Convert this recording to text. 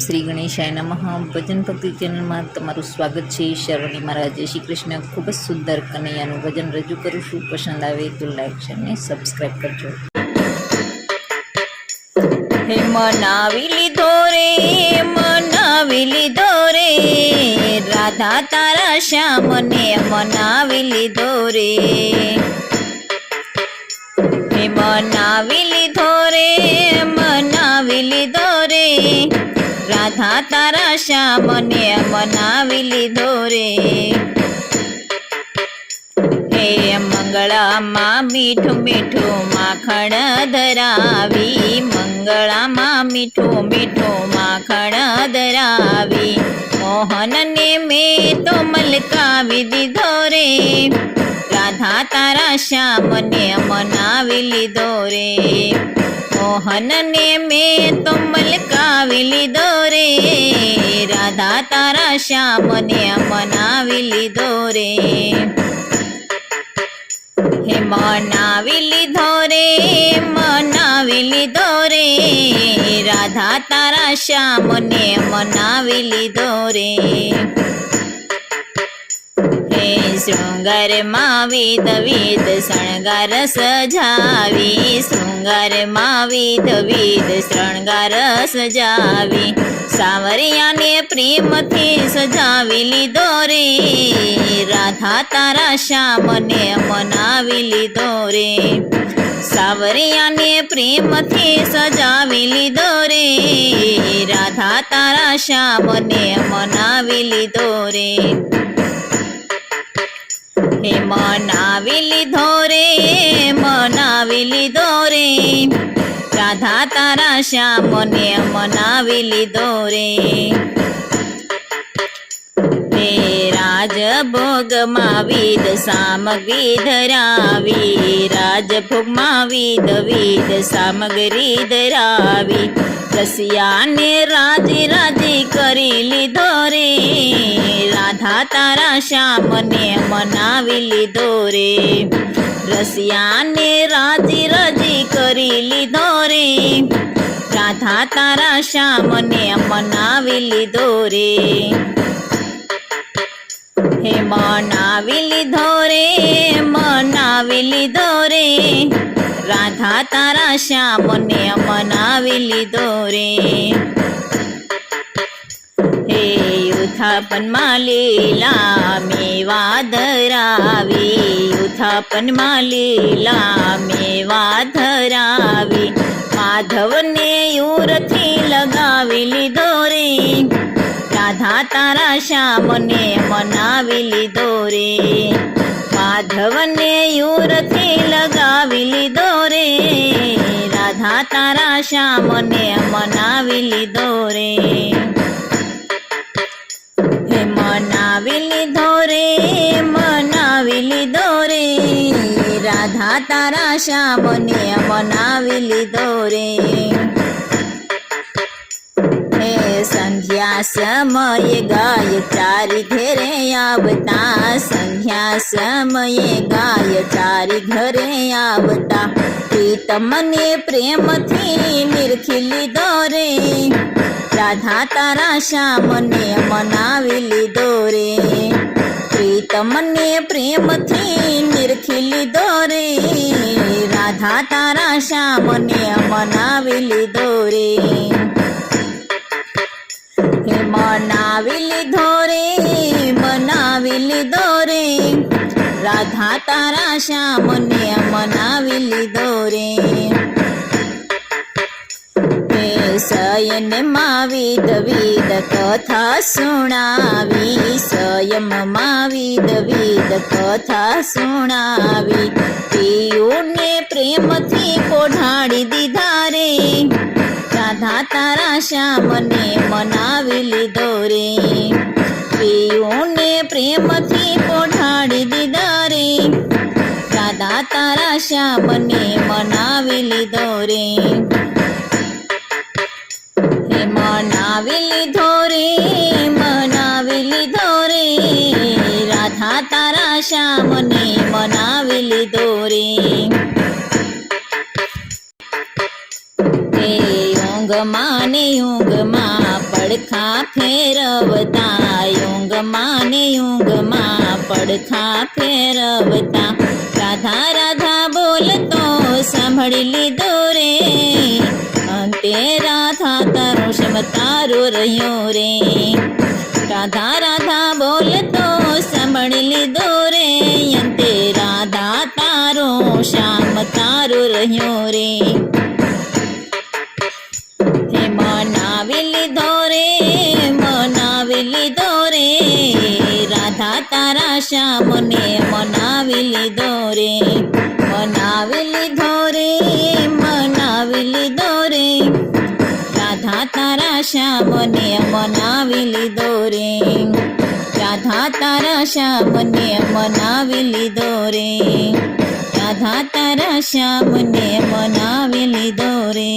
શ્રી ગણેશાય નમઃ ભજન ભક્તિ ચેનલમાં તમારું સ્વાગત છે। શરવણી મારા જય શ્રી કૃષ્ણ। ખૂબ જ સુંદર કનૈયાનું ભજન રજૂ કરું છું। પસંદ આવે તો લાઈક શેર અને સબસ્ક્રાઈબ કરજો। હે મનાવી લીધો રે રાધા તારા શ્યામને મનાવી લીધો રે। હે મનાવી લીધો રે રાધા તારા શ્યામને મનાવી લીધો રે। હે મંગળામાં મીઠું મીઠું માખણ ધરાવી, મંગળામાં મીઠું મીઠું માખણ ધરાવી, મોહનને મેં તો મલકાવી દીધો રે રાધા તારા શ્યામને મનાવી લીધો રે। મોહનને મેં તો મલકાવી લીધો રે રાધા તારા શ્યામને મનાવી લીધો રે। હે મનાવી લીધો રે રાધા તારા શ્યામને મનાવી લીધો રે। હે શૃંગારમાં વિધ વિધ શણગાર સજાવી, શૃંગારમાં વિધ શણગાર સજાવી, સાવરિયાને પ્રેમથી સજાવી લીધો રે રાધા તારા શ્યામને મનાવી લીધો રે। સાવરિયાને પ્રેમથી સજાવી લીધો રે રાધા તારા શ્યામને મનાવી લીધો રે। હે મનાવી લીધો રે રાધા તારા શ્યામને મનાવી લીધો રે। હે રાજભોગમાં વિધ સામગ્રી ધરાવી, રાજભોગમાં વિધ સામગ્રી ધરાવી, રસિયાને રાજી રાજી કરી લીધો રે રાધા તારા શ્યામને મનાવી લીધો રે। રસિયાને રાજી રાજી કરી લીધો રે રાધા તારા શ્યામને મનાવી લીધો રે। હે મનાવી લીધો રે રાધા તારા શ્યામને મનાવી લીધો રે। હે ઉથાપનમાં લીલા મેવા ધરાવી, ઉથાપનમાં લીલા મેવા ધરાવી, માધવને યુરથી લગાવી લીધો રે રાધા તારા શ્યામને મનાવી લીધો રે। માધવને યુરથી લગાવી લીધો રે રાધા તારા શ્યામને મનાવી લીધો રે। હે મનાવી લીધો રે રાધા તારા શ્યામને મનાવી લીધો રે। હે સંધ્યા સમયે ગાય ચારી ઘરે આવતા, સંધ્યા સમયે ગાય ચારી ઘરે આવતા, પ્રીતમને પ્રેમથી નિરખી લીધો રે રાધા તારા શ્યામને મનાવી લીધો રે। પ્રીતમને પ્રેમથી નિરખી લીધો રે રાધા તારા શ્યામને મનાવી લીધો રે। હે મનાવી લીધો રે રાધા તારા શ્યામને મનાવી લીધો રે। હે શયનમાં વિધ કથા સુણાવી, શયનમાં વિધ કથા સુણાવી, પિયુને પ્રેમથી કોઢાડી દીધા રે રાધા તારા શ્યામને મનાવી લીધો રે। પિયુને પ્રેમથી કોઢાડી દીધા રે રાધા તારા શ્યામને મનાવી લીધો રે। હે મનાવી લીધો રે રાધા તારા શ્યામને મનાવી લીધો રે। હે ઊંઘ ઊંઘમાં ને ઊંઘમાં પડખા ફેરવતા, ઊંઘમાં ને ઊંઘમાં પડખા ફેરવતા. રાધા રાધા બોલતો સાંભળી લીધો રે, અંતે રાધા તારો શ્યામ તારો રહ્યો રે. રાધા રાધા બોલતો સાંભળી લીધો રે, અંતે રાધા તારો શ્યામ તારો રહ્યો રે. હે મનાવી લીધો રે, મનાવી લીધો રે, રાધા તારા શ્યામને મનાવી લીધો રે. મનાવી લીધો રે, મનાવી લીધો રે, રાધા તારા શ્યામને મનાવી લીધો રે. રાધા તારા શ્યામને મનાવી લીધો રે. રાધા તારા શ્યામને મનાવી લીધો રે.